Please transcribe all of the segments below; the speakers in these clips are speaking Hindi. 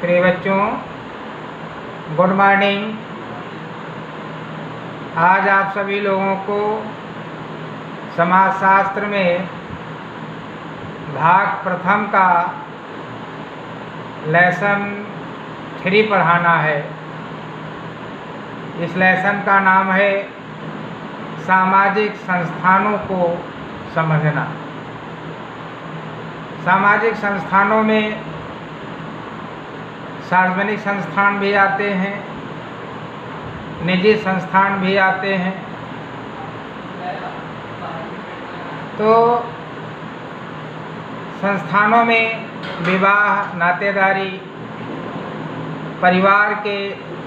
प्रिय बच्चों, गुड मॉर्निंग। आज आप सभी लोगों को समाजशास्त्र में भाग प्रथम का लेसन 3 पढ़ाना है। इस लेसन का नाम है सामाजिक संस्थानों को समझना। सामाजिक संस्थानों में सार्वजनिक संस्थान भी आते हैं, निजी संस्थान भी आते हैं। तो संस्थानों में विवाह, नातेदारी, परिवार के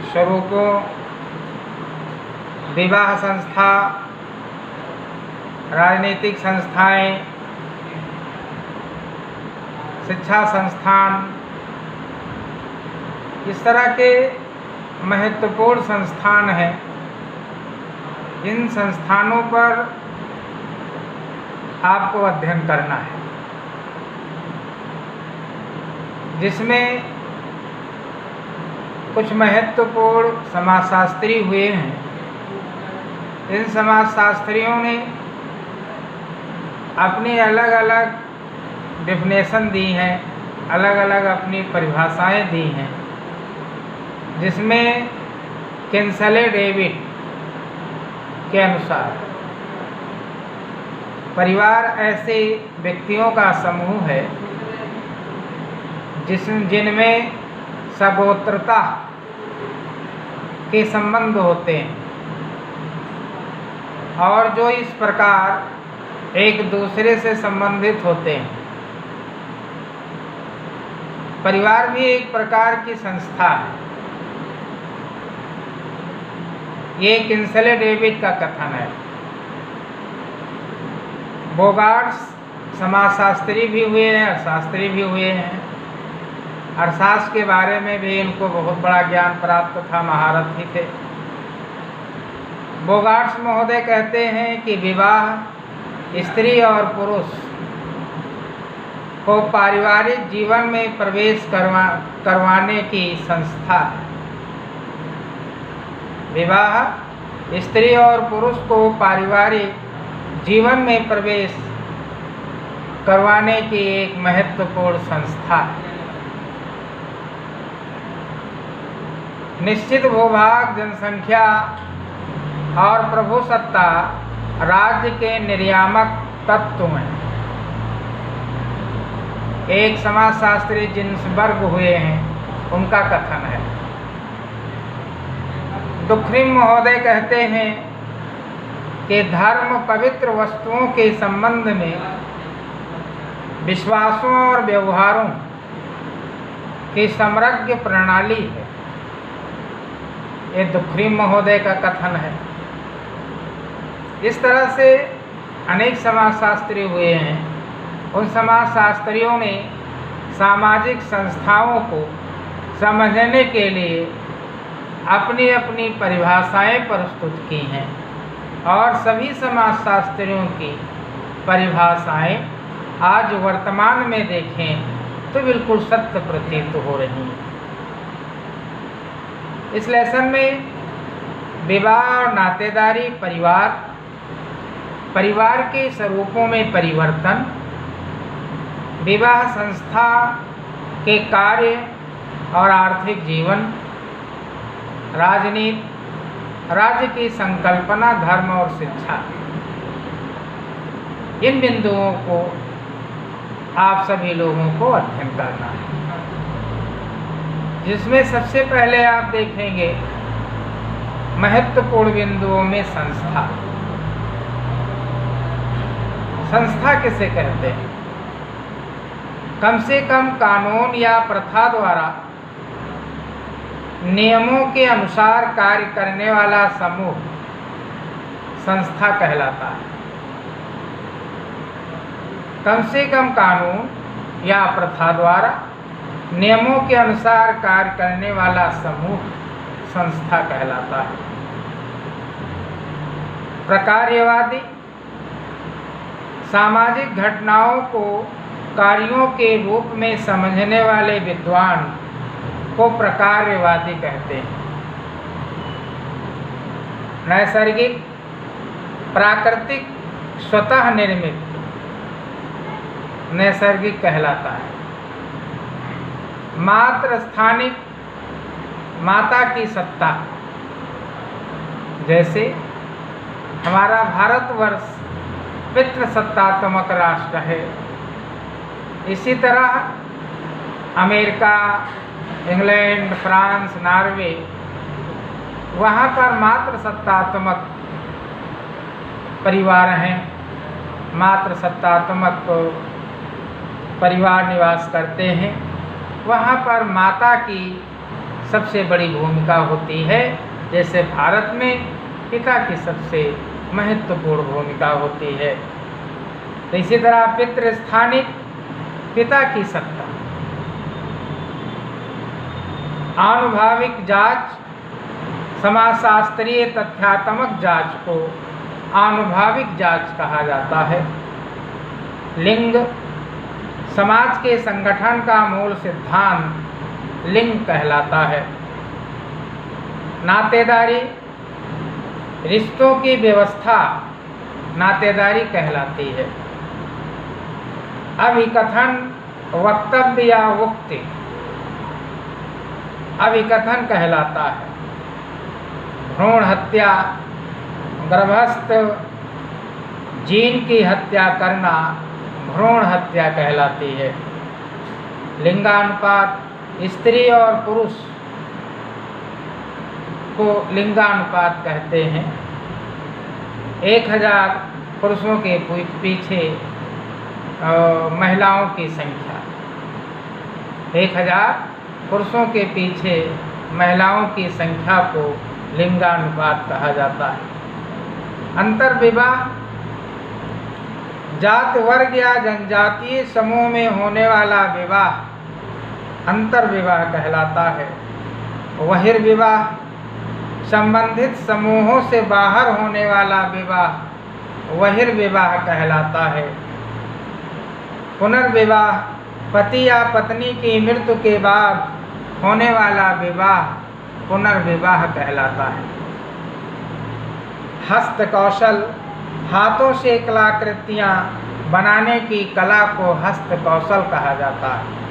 स्वरूपों, विवाह संस्था, राजनीतिक संस्थाएं, शिक्षा संस्थान, इस तरह के महत्वपूर्ण संस्थान हैं। इन संस्थानों पर आपको अध्ययन करना है, जिसमें कुछ महत्वपूर्ण समाजशास्त्री हुए हैं। इन समाजशास्त्रियों ने अपनी अलग अलग डेफिनेशन दी हैं, अलग अलग अपनी परिभाषाएं दी हैं, जिसमें किंसले डेविड के अनुसार परिवार ऐसे व्यक्तियों का समूह है जिनमें सगोत्रता के संबंध होते हैं और जो इस प्रकार एक दूसरे से संबंधित होते हैं। परिवार भी एक प्रकार की संस्था है। ये किंसले डेविड का कथन है। बोगार्ट्स समाजशास्त्री भी हुए हैं, अर्थशास्त्री भी हुए हैं। अर्थशास्त्र के बारे में भी इनको बहुत बड़ा ज्ञान प्राप्त था, महारथ ही थे। बोगार्ट्स महोदय कहते हैं कि विवाह स्त्री और पुरुष को पारिवारिक जीवन में प्रवेश करवाने की संस्था है। विवाह स्त्री और पुरुष को पारिवारिक जीवन में प्रवेश करवाने की एक महत्वपूर्ण संस्था है। निश्चित भूभाग, जनसंख्या और प्रभुसत्ता राज्य के निर्यामक तत्व हैं। एक समाजशास्त्री जिन्सबर्ग हुए हैं, उनका कथन है। डुख्रिम महोदय कहते हैं कि धर्म पवित्र वस्तुओं के संबंध में विश्वासों और व्यवहारों की समग्र प्रणाली है। ये डुख्रिम महोदय का कथन है। इस तरह से अनेक समाजशास्त्री हुए हैं। उन समाजशास्त्रियों ने सामाजिक संस्थाओं को समझने के लिए अपनी अपनी परिभाषाएं प्रस्तुत की हैं और सभी समाजशास्त्रियों की परिभाषाएं आज वर्तमान में देखें तो बिल्कुल सत्य प्रतीत हो रही हैं। इस लेसन में विवाह और नातेदारी, परिवार के स्वरूपों में परिवर्तन, विवाह संस्था के कार्य और आर्थिक जीवन, राजनीति, राज्य की संकल्पना, धर्म और शिक्षा, इन बिंदुओं को आप सभी लोगों को अध्ययन करना है। जिसमें सबसे पहले आप देखेंगे महत्वपूर्ण बिंदुओं में संस्था। संस्था किसे कहते हैं? कम से कम कानून या प्रथा द्वारा नियमों के अनुसार कार्य करने वाला समूह संस्था कहलाता है। कम से कम कानून या प्रथा द्वारा नियमों के अनुसार कार्य करने वाला समूह संस्था कहलाता है। प्रकार्यवादी सामाजिक घटनाओं को कार्यों के रूप में समझने वाले विद्वान को प्रकार्यवादी कहते हैं। नैसर्गिक, प्राकृतिक, स्वतः निर्मित नैसर्गिक कहलाता है। मात्र स्थानिक, माता की सत्ता, जैसे हमारा भारतवर्ष पितृसत्तात्मक राष्ट्र है, इसी तरह अमेरिका, इंग्लैंड, फ्रांस, नॉर्वे, वहाँ पर मात्र सत्तात्मक परिवार हैं, मात्र सत्तात्मक परिवार निवास करते हैं। वहाँ पर माता की सबसे बड़ी भूमिका होती है, जैसे भारत में पिता की सबसे महत्वपूर्ण भूमिका होती है। तो इसी तरह पितृस्थानिक, पिता की सत्ता। आनुभाविक जांच, समाजशास्त्रीय तथ्यात्मक जांच को आनुभाविक जांच कहा जाता है। लिंग, समाज के संगठन का मूल सिद्धांत लिंग कहलाता है। नातेदारी, रिश्तों की व्यवस्था नातेदारी कहलाती है। अभिकथन, वक्तव्य या उक्ति अभिकथन कहलाता है। भ्रूण हत्या, गर्भस्थ जीन की हत्या करना भ्रूण हत्या कहलाती है। लिंगानुपात, स्त्री और पुरुष को लिंगानुपात कहते हैं। 1000 पुरुषों के पीछे महिलाओं की संख्या, 1000 पुरुषों के पीछे महिलाओं की संख्या को लिंगानुपात कहा जाता है। अंतर्विवाह, जाति, वर्ग या जनजातीय समूह में होने वाला विवाह अंतर्विवाह कहलाता है। बहिर्विवाह, संबंधित समूहों से बाहर होने वाला विवाह बहिर्विवाह कहलाता है। पुनर्विवाह, पति या पत्नी की मृत्यु के बाद होने वाला विवाह पुनर्विवाह कहलाता है। हस्त कौशल, हाथों से कलाकृतियाँ बनाने की कला को हस्त कौशल कहा जाता है।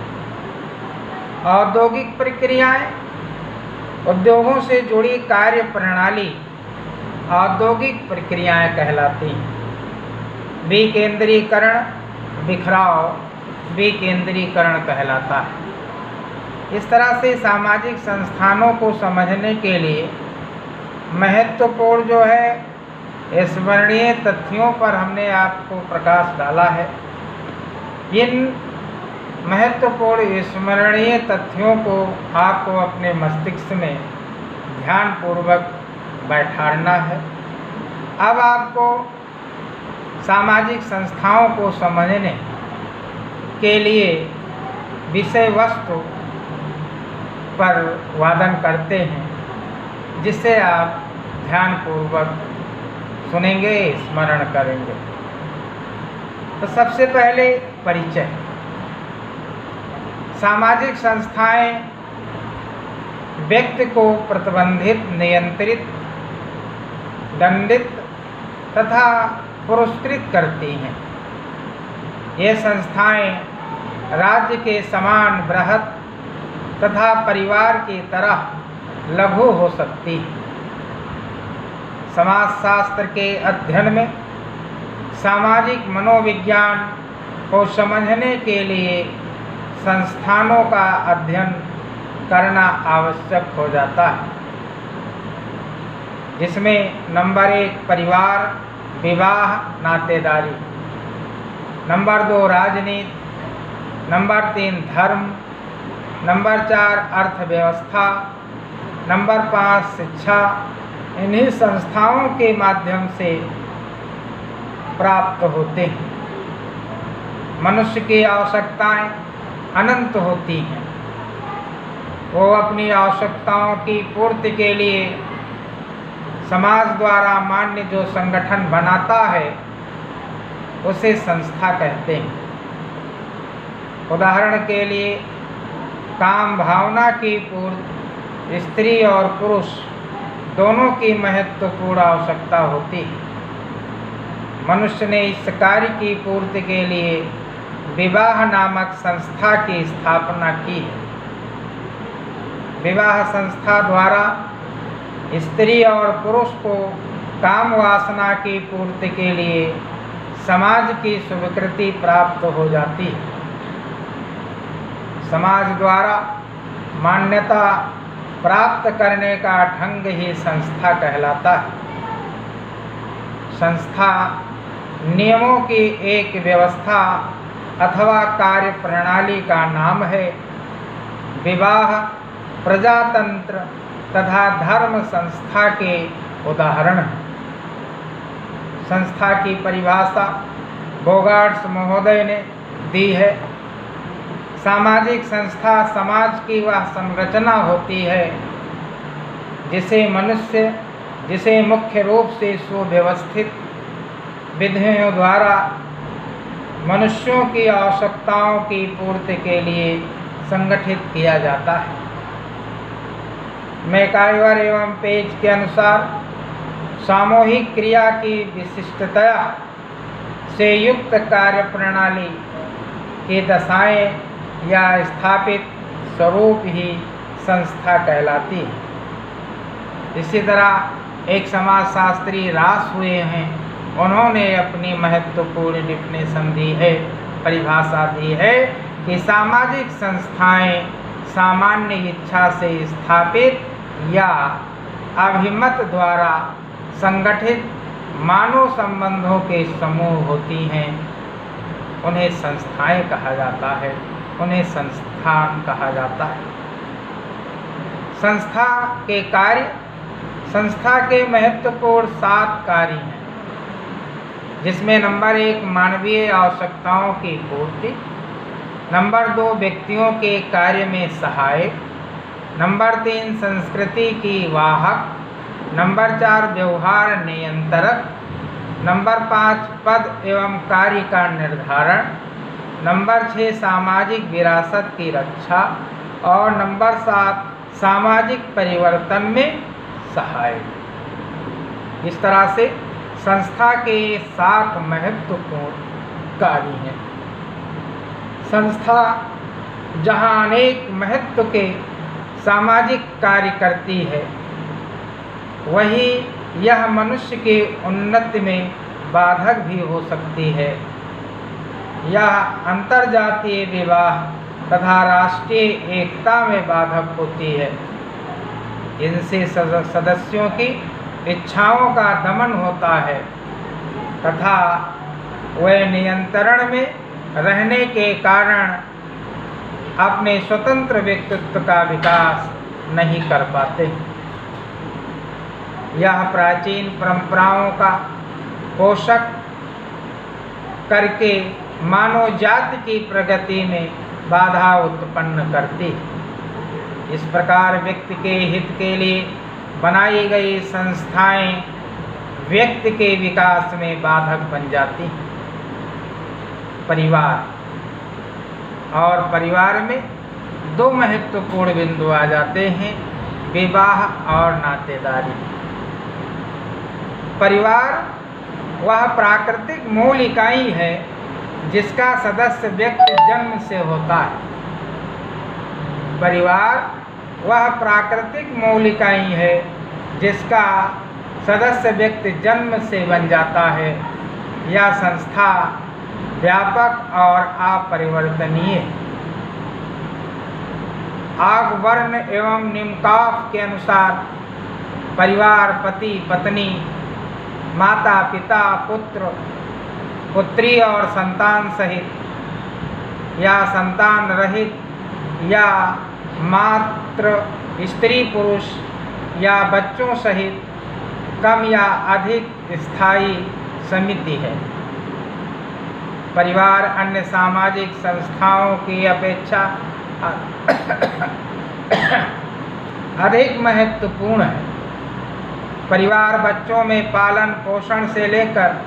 औद्योगिक प्रक्रियाएं, उद्योगों से जुड़ी कार्य प्रणाली औद्योगिक प्रक्रियाएं कहलाती हैं। विकेंद्रीकरण, बिखराव विकेंद्रीकरण कहलाता है। इस तरह से सामाजिक संस्थानों को समझने के लिए महत्वपूर्ण जो है स्मरणीय तथ्यों पर हमने आपको प्रकाश डाला है। इन महत्वपूर्ण स्मरणीय तथ्यों को आपको अपने मस्तिष्क में ध्यानपूर्वक बैठाना है। अब आपको सामाजिक संस्थाओं को समझने के लिए विषय वस्तु पर वादन करते हैं, जिससे आप ध्यानपूर्वक सुनेंगे, स्मरण करेंगे। तो सबसे पहले परिचय। सामाजिक संस्थाएं व्यक्ति को प्रतिबंधित, नियंत्रित, दंडित तथा पुरस्कृत करती हैं। ये संस्थाएं राज्य के समान बृहत तथा परिवार की तरह लघु हो सकती हैं। समाजशास्त्र के अध्ययन में सामाजिक मनोविज्ञान को समझने के लिए संस्थानों का अध्ययन करना आवश्यक हो जाता है, जिसमें नंबर 1 परिवार, विवाह, नातेदारी, नंबर 2 राजनीति, नंबर 3 धर्म, नंबर 4 अर्थव्यवस्था, नंबर 5 शिक्षा। इन्हीं संस्थाओं के माध्यम से प्राप्त होते हैं। मनुष्य की आवश्यकताएं अनंत होती हैं। वो अपनी आवश्यकताओं की पूर्ति के लिए समाज द्वारा मान्य जो संगठन बनाता है उसे संस्था कहते हैं। उदाहरण के लिए काम भावना की पूर्ति स्त्री और पुरुष दोनों की महत्वपूर्ण आवश्यकता होती है। मनुष्य ने इस कार्य की पूर्ति के लिए विवाह नामक संस्था की स्थापना की है। विवाह संस्था द्वारा स्त्री और पुरुष को काम वासना की पूर्ति के लिए समाज की स्वीकृति प्राप्त हो जाती है। समाज द्वारा मान्यता प्राप्त करने का ढंग ही संस्था कहलाता है। संस्था नियमों की एक व्यवस्था अथवा कार्य प्रणाली का नाम है। विवाह, प्रजातंत्र तथा धर्म संस्था के उदाहरण हैं। संस्था की परिभाषा बोगार्ट्स महोदय ने दी है। सामाजिक संस्था समाज की वह संरचना होती है जिसे मुख्य रूप से सुव्यवस्थित विधियों द्वारा मनुष्यों की आवश्यकताओं की पूर्ति के लिए संगठित किया जाता है। मैकाइवर एवं पेज के अनुसार सामूहिक क्रिया की विशिष्टता से युक्त कार्य प्रणाली की दशाएं या स्थापित स्वरूप ही संस्था कहलाती है। इसी तरह एक समाजशास्त्री रास हुए हैं, उन्होंने अपनी महत्वपूर्ण डिफिनेशन दी है, परिभाषा दी है कि सामाजिक संस्थाएं सामान्य इच्छा से स्थापित या अभिमत द्वारा संगठित मानव संबंधों के समूह होती हैं। उन्हें संस्थाएं कहा जाता है, उन्हें संस्थान कहा जाता है। संस्था के कार्य, संस्था के महत्वपूर्ण 7 कार्य हैं, जिसमें नंबर 1 मानवीय आवश्यकताओं की पूर्ति, नंबर 2 व्यक्तियों के कार्य में सहायक, नंबर 3 संस्कृति की वाहक, नंबर 4 व्यवहार नियंत्रक, नंबर 5 पद एवं कार्य का निर्धारण, नंबर 6 सामाजिक विरासत की रक्षा और नंबर 7 सामाजिक परिवर्तन में सहायक। इस तरह से संस्था के 7 महत्वपूर्ण कार्य हैं। संस्था जहाँ अनेक महत्व के सामाजिक कार्य करती है, वही यह मनुष्य के उन्नति में बाधक भी हो सकती है। यह अंतर्जातीय विवाह तथा राष्ट्रीय एकता में बाधक होती है। इनसे सदस्यों की इच्छाओं का दमन होता है तथा वे नियंत्रण में रहने के कारण अपने स्वतंत्र व्यक्तित्व का विकास नहीं कर पाते। यह प्राचीन परंपराओं का पोषक करके मानव जाति की प्रगति में बाधा उत्पन्न करती है। इस प्रकार व्यक्ति के हित के लिए बनाई गई संस्थाएं व्यक्ति के विकास में बाधक बन जाती हैं। परिवार और परिवार में 2 महत्वपूर्ण बिंदु आ जाते हैं, विवाह और नातेदारी। परिवार वह प्राकृतिक मूल इकाई है जिसका सदस्य व्यक्ति जन्म से होता है। परिवार वह प्राकृतिक मूल इकाई है जिसका सदस्य व्यक्ति जन्म से बन जाता है। यह संस्था व्यापक और अपरिवर्तनीय। आगवर्ण एवं निम्काफ के अनुसार परिवार पति पत्नी, माता पिता, पुत्र पुत्री और संतान सहित या संतान रहित या मात्र स्त्री पुरुष या बच्चों सहित कम या अधिक स्थायी समिति है। परिवार अन्य सामाजिक संस्थाओं की अपेक्षा अधिक महत्वपूर्ण है। परिवार बच्चों में पालन पोषण से लेकर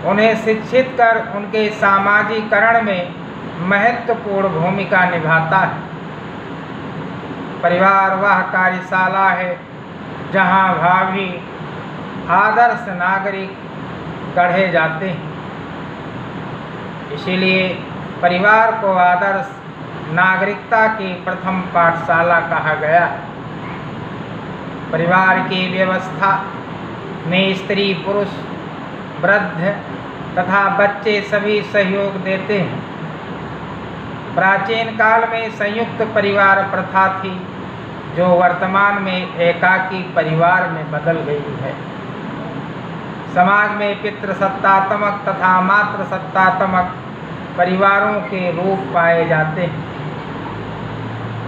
उन्हें शिक्षित कर उनके सामाजिकरण में महत्वपूर्ण भूमिका निभाता है। परिवार वह कार्यशाला है जहाँ भावी आदर्श नागरिक गढ़े जाते हैं। इसीलिए परिवार को आदर्श नागरिकता की प्रथम पाठशाला कहा गया है। परिवार की व्यवस्था में स्त्री, पुरुष, वृद्ध तथा बच्चे सभी सहयोग देते हैं। प्राचीन काल में संयुक्त परिवार प्रथा थी, जो वर्तमान में एकाकी परिवार में बदल गई है। समाज में पितृसत्तात्मक तथा मातृसत्तात्मक परिवारों के रूप पाए जाते हैं।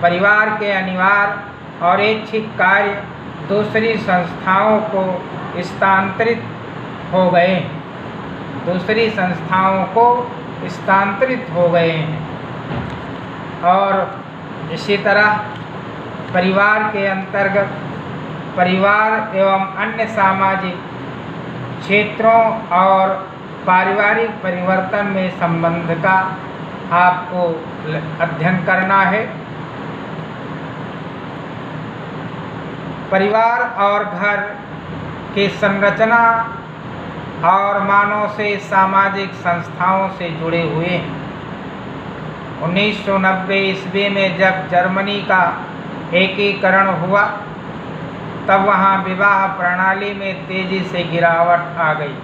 परिवार के अनिवार्य और ऐच्छिक कार्य दूसरी संस्थाओं को स्थानांतरित हो गए हैं। और इसी तरह परिवार के अंतर्गत परिवार एवं अन्य सामाजिक क्षेत्रों और पारिवारिक परिवर्तन में संबंध का आपको अध्ययन करना है। परिवार और घर के संरचना और मानव से सामाजिक संस्थाओं से जुड़े हुए हैं। 1990 ईस्वी में जब जर्मनी का एकीकरण हुआ, तब वहाँ विवाह प्रणाली में तेजी से गिरावट आ गई।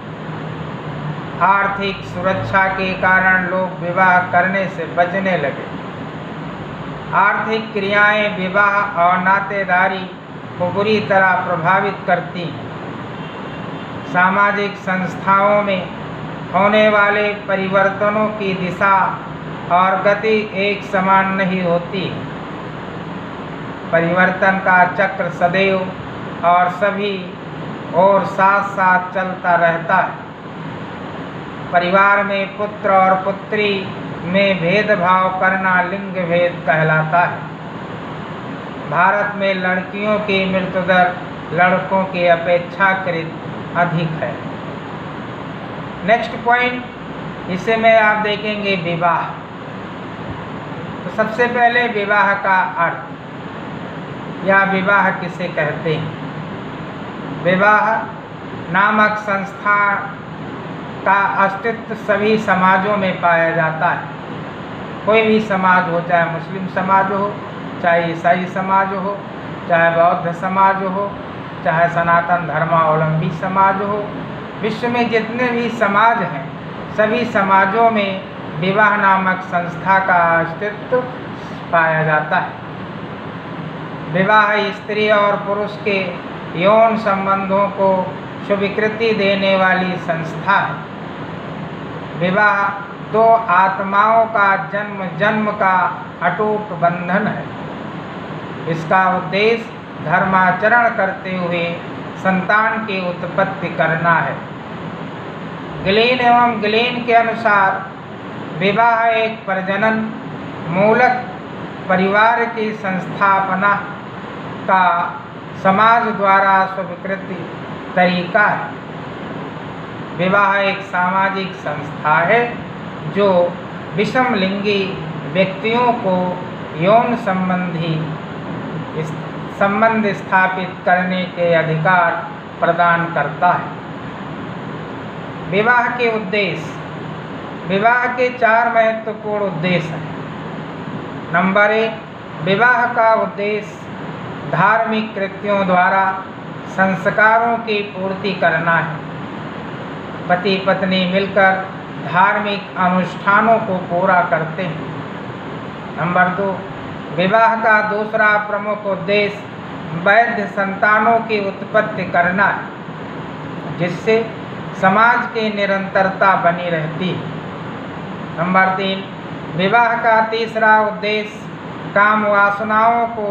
आर्थिक सुरक्षा के कारण लोग विवाह करने से बचने लगे। आर्थिक क्रियाएं विवाह और नातेदारी को बुरी तरह प्रभावित करती हैं। सामाजिक संस्थाओं में होने वाले परिवर्तनों की दिशा और गति एक समान नहीं होती। परिवर्तन का चक्र सदैव और सभी और साथ साथ चलता रहता है। परिवार में पुत्र और पुत्री में भेदभाव करना लिंग भेद कहलाता है। भारत में लड़कियों की मृत्यु दर लड़कों की अपेक्षाकृत अधिक है। नेक्स्ट पॉइंट, इसे में आप देखेंगे विवाह। तो सबसे पहले विवाह का अर्थ या विवाह किसे कहते हैं। विवाह नामक संस्था का अस्तित्व सभी समाजों में पाया जाता है। कोई भी समाज हो, चाहे मुस्लिम समाज हो, चाहे ईसाई समाज हो, चाहे बौद्ध समाज हो, चाहे सनातन धर्मावलंबी समाज हो, विश्व में जितने भी समाज हैं, सभी समाजों में विवाह नामक संस्था का अस्तित्व पाया जाता है। विवाह स्त्री और पुरुष के यौन संबंधों को स्वीकृति देने वाली संस्था है। विवाह दो आत्माओं का जन्म का अटूट बंधन है। इसका उद्देश्य धर्माचरण करते हुए संतान की उत्पत्ति करना है। गिलीन एवं गिलीन के अनुसार विवाह एक प्रजनन मूलक परिवार की संस्थापना का समाज द्वारा स्वीकृति तरीका है। विवाह एक सामाजिक संस्था है जो विषम लिंगी व्यक्तियों को यौन संबंध स्थापित करने के अधिकार प्रदान करता है। विवाह के उद्देश्य। विवाह के 4 महत्वपूर्ण उद्देश्य हैं। नंबर 1, विवाह का उद्देश्य धार्मिक कृत्यों द्वारा संस्कारों की पूर्ति करना है। पति पत्नी मिलकर धार्मिक अनुष्ठानों को पूरा करते हैं। नंबर 2, विवाह का दूसरा प्रमुख उद्देश्य वैध संतानों की उत्पत्ति करना है, जिससे समाज की निरंतरता बनी रहती है। नंबर 3, विवाह का तीसरा उद्देश्य काम वासनाओं को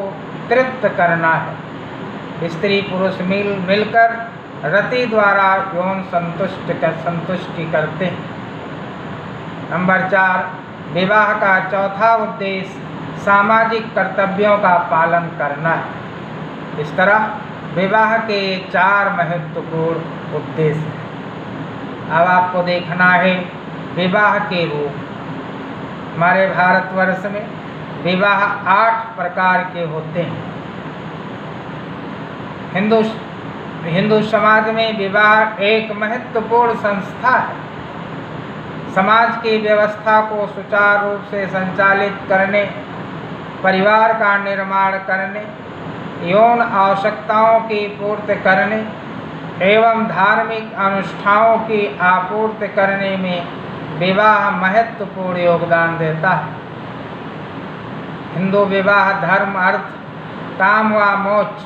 तृप्त करना है। स्त्री पुरुष मिलकर रति द्वारा यौन संतुष्टि करते हैं। नंबर 4, विवाह का चौथा उद्देश्य सामाजिक कर्तव्यों का पालन करना है। इस तरह विवाह के 4 महत्वपूर्ण उद्देश्य हैं। अब आपको देखना है विवाह के रूप। हमारे भारतवर्ष में विवाह 8 प्रकार के होते हैं। हिंदू समाज में विवाह एक महत्वपूर्ण संस्था है। समाज की व्यवस्था को सुचारू रूप से संचालित करने, परिवार का निर्माण करने, यौन आवश्यकताओं की पूर्ति करने एवं धार्मिक अनुष्ठानों की आपूर्ति करने में विवाह महत्वपूर्ण योगदान देता है। हिंदू विवाह धर्म, अर्थ, काम व मोक्ष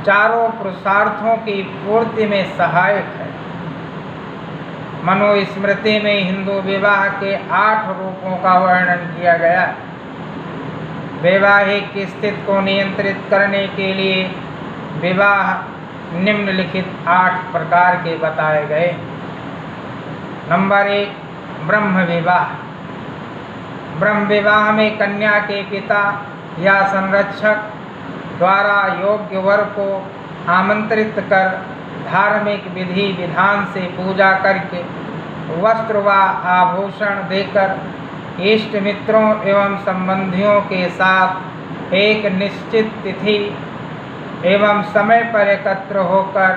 चारों पुरुषार्थों की पूर्ति में सहायक है। मनुस्मृति में हिंदू विवाह के 8 रूपों का वर्णन किया गया है। वैवाहिक स्थिति को नियंत्रित करने के लिए विवाह निम्नलिखित 8 प्रकार के बताए गए। नंबर 1, ब्रह्म विवाह। ब्रह्म विवाह में कन्या के पिता या संरक्षक द्वारा योग्य वर को आमंत्रित कर धार्मिक विधि विधान से पूजा करके वस्त्र व आभूषण देकर इष्ट मित्रों एवं संबंधियों के साथ एक निश्चित तिथि एवं समय पर एकत्र होकर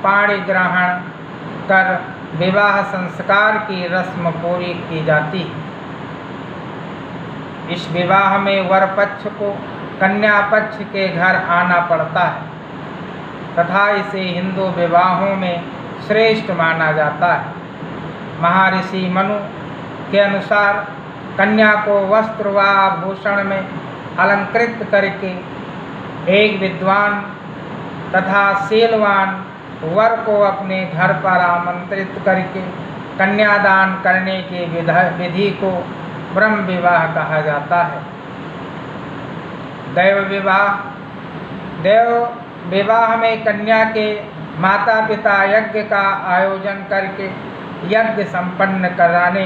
पाणी ग्रहण कर विवाह संस्कार की रस्म पूरी की जाती है। इस विवाह में वर पक्ष को कन्या पक्ष के घर आना पड़ता है तथा इसे हिंदू विवाहों में श्रेष्ठ माना जाता है। महर्षि मनु के अनुसार कन्या को वस्त्र व आभूषण में अलंकृत करके एक विद्वान तथा शीलवान वर को अपने घर पर आमंत्रित करके कन्यादान करने की विधि को ब्रह्म विवाह कहा जाता है। दैव विवाह। देव विवाह में कन्या के माता पिता यज्ञ का आयोजन करके यज्ञ संपन्न कराने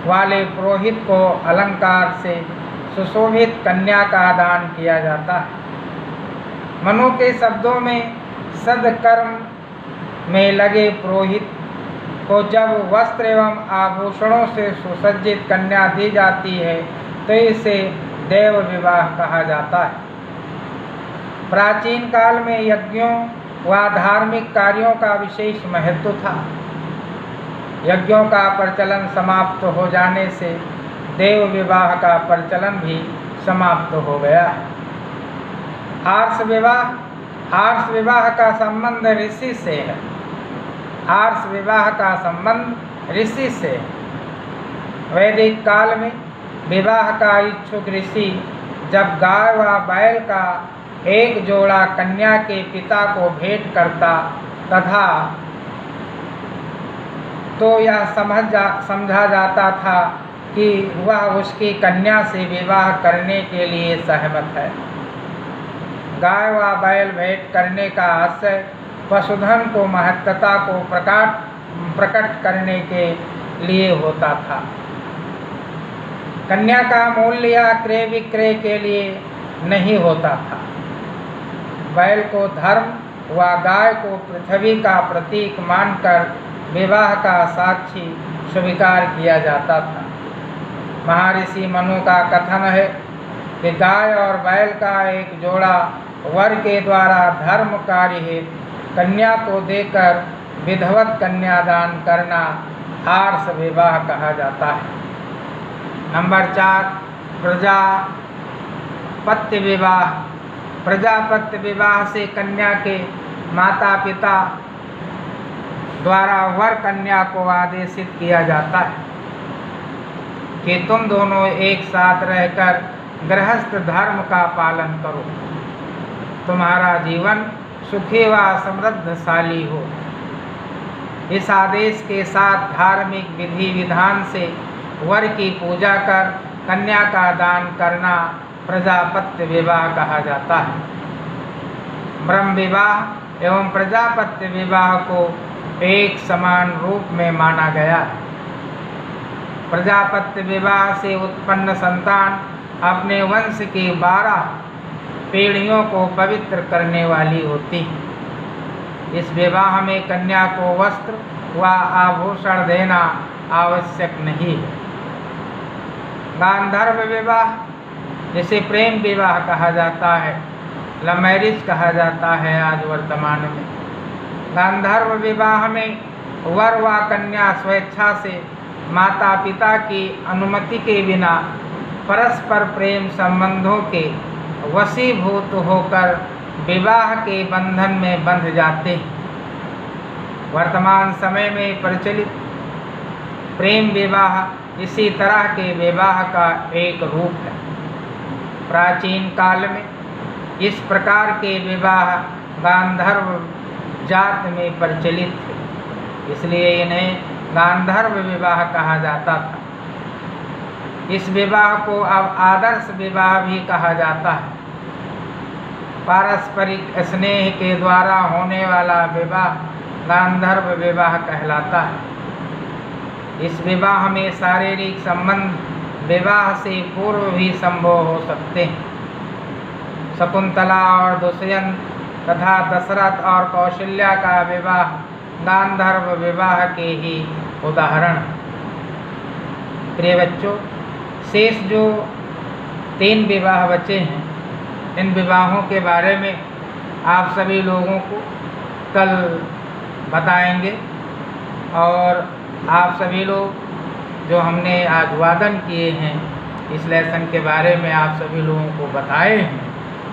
वाले पुरोहित को अलंकार से सुशोभित कन्या का दान किया जाता है। मनु के शब्दों में सदकर्म में लगे पुरोहित को जब वस्त्र एवं आभूषणों से सुसज्जित कन्या दी जाती है तो इसे देव विवाह कहा जाता है। प्राचीन काल में यज्ञों व धार्मिक कार्यों का विशेष महत्व था। यज्ञों का प्रचलन समाप्त हो जाने से देव विवाह का प्रचलन भी समाप्त हो गया है। आर्ष विवाह। आर्ष विवाह का संबंध ऋषि से है। आर्ष विवाह का संबंध ऋषि से है। वैदिक काल में विवाह का इच्छुक ऋषि जब गाय व बैल का एक जोड़ा कन्या के पिता को भेंट करता तथा तो यह समझा जाता था कि वह उसकी कन्या से विवाह करने के लिए सहमत है। गाय व बैल भेंट करने का आशय पशुधन को महत्वता को प्रकट करने के लिए होता था। कन्या का मूल्य या क्रय विक्रय के लिए नहीं होता था। बैल को धर्म व गाय को पृथ्वी का प्रतीक मानकर विवाह का साक्षी स्वीकार किया जाता था। महर्षि मनु का कथन है कि गाय और बैल का एक जोड़ा वर के द्वारा धर्म कार्य हेतु कन्या को देकर विधवत कन्यादान करना आर्ष विवाह कहा जाता है। नंबर 4, प्रजापत्य विवाह। प्रजापत्य विवाह से कन्या के माता पिता द्वारा वर कन्या को आदेशित किया जाता है कि तुम दोनों एक साथ रहकर गृहस्थ धर्म का पालन करो, तुम्हारा जीवन सुखी व समृद्धशाली हो। इस आदेश के साथ धार्मिक विधि विधान से वर की पूजा कर कन्या का दान करना प्रजापत्य विवाह कहा जाता है। ब्रह्म विवाह एवं प्रजापत्य विवाह को एक समान रूप में माना गया है। प्रजापत्य विवाह से उत्पन्न संतान अपने वंश की 12 पीढ़ियों को पवित्र करने वाली होती है। इस विवाह में कन्या को वस्त्र व आभूषण देना आवश्यक नहीं है। गांधर्व विवाह, जिसे प्रेम विवाह कहा जाता है, लव मैरिज कहा जाता है आज वर्तमान में। गांधर्व विवाह में वर व कन्या स्वेच्छा से माता पिता की अनुमति के बिना परस्पर प्रेम संबंधों के वशीभूत होकर विवाह के बंधन में बंध जाते हैं। वर्तमान समय में प्रचलित प्रेम विवाह इसी तरह के विवाह का एक रूप है। प्राचीन काल में इस प्रकार के विवाह गांधर्व जात में प्रचलित थे, इसलिए इन्हें गांधर्व विवाह कहा जाता था। इस विवाह को अब आदर्श विवाह भी कहा जाता है। पारस्परिक स्नेह के द्वारा होने वाला विवाह गांधर्व विवाह कहलाता है। इस विवाह में शारीरिक संबंध विवाह से पूर्व भी संभव हो सकते हैं। शकुंतला और दुष्यंत तथा दशरथ और कौशल्या का विवाह गांधर्व विवाह के ही उदाहरण हैं। प्रिय बच्चों, शेष जो 3 विवाह बचे हैं, इन विवाहों के बारे में आप सभी लोगों को कल बताएंगे और आप सभी लोग जो हमने आज वादन किए हैं इस लेसन के बारे में आप सभी लोगों को बताए हैं,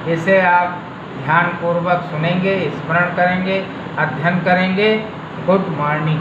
इसे आप ध्यानपूर्वक सुनेंगे, स्मरण करेंगे, अध्ययन करेंगे। Good morning.